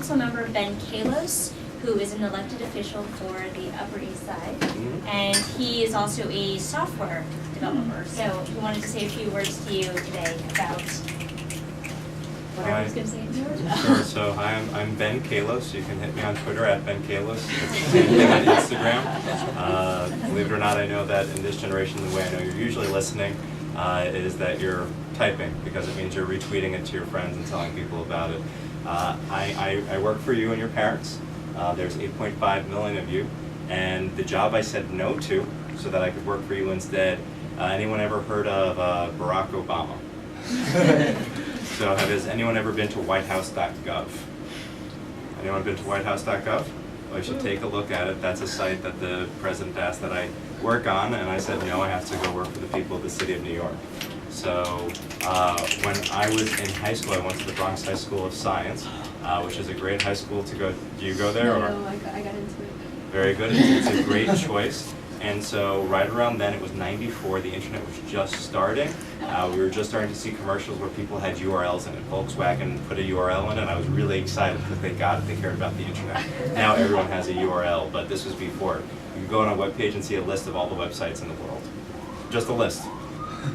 council member Ben Kalos, who is an elected official for the Upper East Side, and he is also a software developer. So he wanted to say a few words to you today about whatever he's going to say to you. Sure. So hi, I'm Ben Kalos. You can hit me on Twitter at Ben Kalos. It's the same thing on Instagram. Believe it or not, I know that in this generation, the way I know you're usually listening is that you're typing, because it means you're retweeting it to your friends and telling people about it. I work for you and your parents. There's 8.5 million of you, and the job I said no to so that I could work for you instead. Anyone ever heard of Barack Obama? So has anyone ever been to whitehouse.gov? Anyone been to whitehouse.gov? Well, you should take a look at it. That's a site that the president asked that I work on, and I said no, I have to go work for the people of the city of New York. So when I was in high school, I went to the Bronx High School of Science, which is a great high school to go. Do you go there? No, or? I got into it. Very good. It's a great choice. And so right around then, it was '94, the internet was just starting. We were just starting to see commercials where people had URLs in it. Volkswagen put a URL in it, and I was really excited because they got it, they cared about the internet. Now everyone has a URL, but this was before. You could go on a web page and see a list of all the websites in the world. Just a list.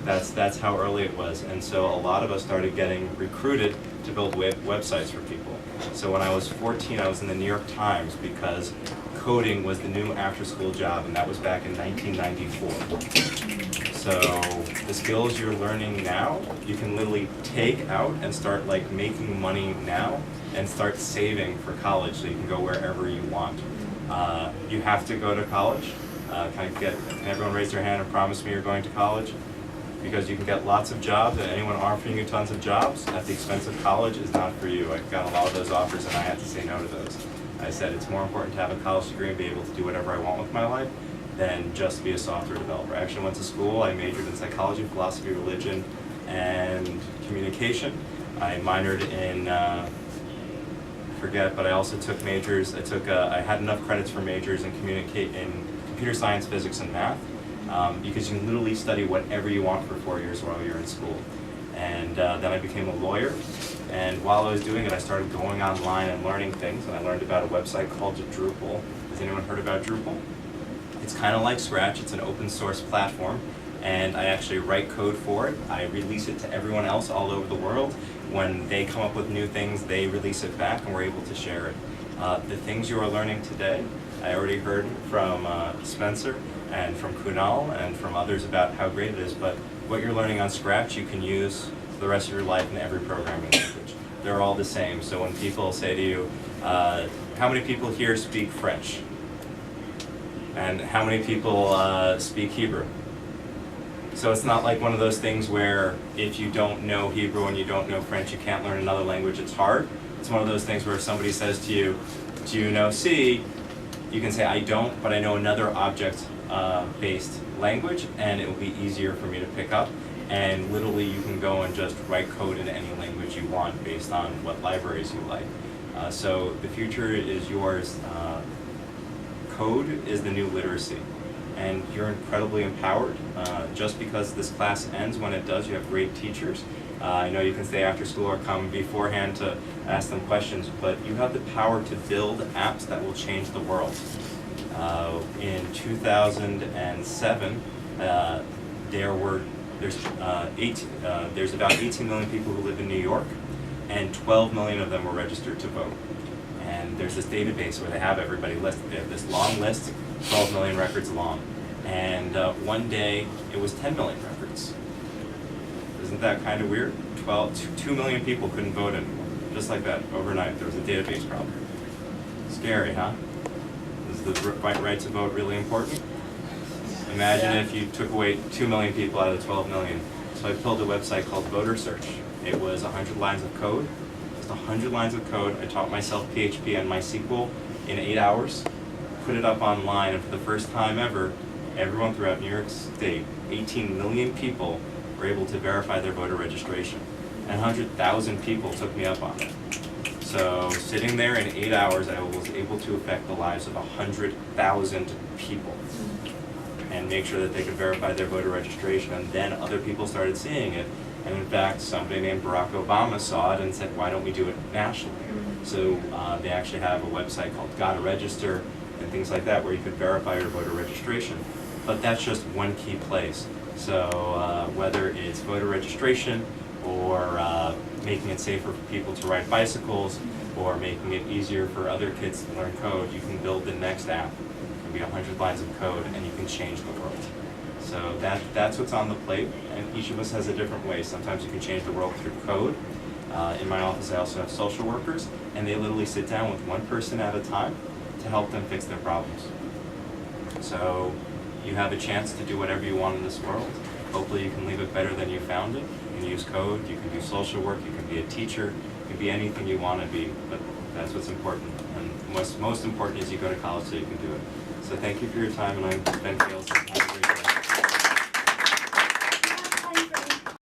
That's how early it was. And so a lot of us started getting recruited to build websites for people. So when I was 14, I was in the New York Times because coding was the new after-school job, and that was back in 1994. So the skills you're learning now, you can literally take out and start like making money now and start saving for college so you can go wherever you want. You have to go to college. Can everyone raise their hand and promise me you're going to college? Because you can get lots of jobs, and anyone offering you tons of jobs at the expense of college is not for you. I got a lot of those offers, and I had to say no to those. I said it's more important to have a college degree and be able to do whatever I want with my life than just be a software developer. I actually went to school. I majored in psychology, philosophy, religion, and communication. I minored in, but I also took majors. I had enough credits for majors in computer science, physics, and math. Because you can literally study whatever you want for 4 years while you're in school. And then I became a lawyer, and while I was doing it, I started going online and learning things, and I learned about a website called Drupal. Has anyone heard about Drupal? It's kind of like Scratch. It's an open source platform, and I actually write code for it. I release it to everyone else all over the world. When they come up with new things, they release it back, and we're able to share it. The things you are learning today, I already heard from Spencer and from Kunal and from others about how great it is, but what you're learning on Scratch you can use for the rest of your life in every programming language. They're all the same. So when people say to you, how many people here speak French? And how many people speak Hebrew? So it's not like one of those things where if you don't know Hebrew and you don't know French, you can't learn another language, it's hard. It's one of those things where if somebody says to you, do you know C? You can say, I don't, but I know another object-based language, and it will be easier for me to pick up. And literally, you can go and just write code in any language you want based on what libraries you like. So the future is yours. Code is the new literacy, and you're incredibly empowered. Just because this class ends, when it does, you have great teachers. I know you can stay after school or come beforehand to ask them questions, but you have the power to build apps that will change the world. In 2007, there's about 18 million people who live in New York, and 12 million of them were registered to vote. And there's this database where they have everybody listed. They have this long list, 12 million records long. And one day, it was 10 million records. Isn't that kind of weird? 2 million people couldn't vote anymore. Just like that, overnight, there was a database problem. Scary, huh? Is the right to vote really important? Imagine if you took away 2 million people out of the 12 million. So I built a website called Voter Search. It was 100 lines of code. Just 100 lines of code. I taught myself PHP and MySQL in 8 hours. Put it up online, and for the first time ever, everyone throughout New York State, 18 million people, were able to verify their voter registration. And 100,000 people took me up on it. So sitting there in 8 hours, I was able to affect the lives of 100,000 people and make sure that they could verify their voter registration. And then other people started seeing it. And in fact, somebody named Barack Obama saw it and said, why don't we do it nationally? So they actually have a website called Gotta Register and things like that where you could verify your voter registration. But that's just one key place. So whether it's voter registration or making it safer for people to ride bicycles or making it easier for other kids to learn code, you can build the next app. It can be 100 lines of code and you can change the world. So that's what's on the plate, and each of us has a different way. Sometimes you can change the world through code. In my office I also have social workers, and they literally sit down with one person at a time to help them fix their problems. So you have a chance to do whatever you want in this world. Hopefully you can leave it better than you found it. You can use code, you can do social work, you can be a teacher, you can be anything you want to be, but that's what's important. And most important is you go to college so you can do it. So thank you for your time, and I'm Ben Fields.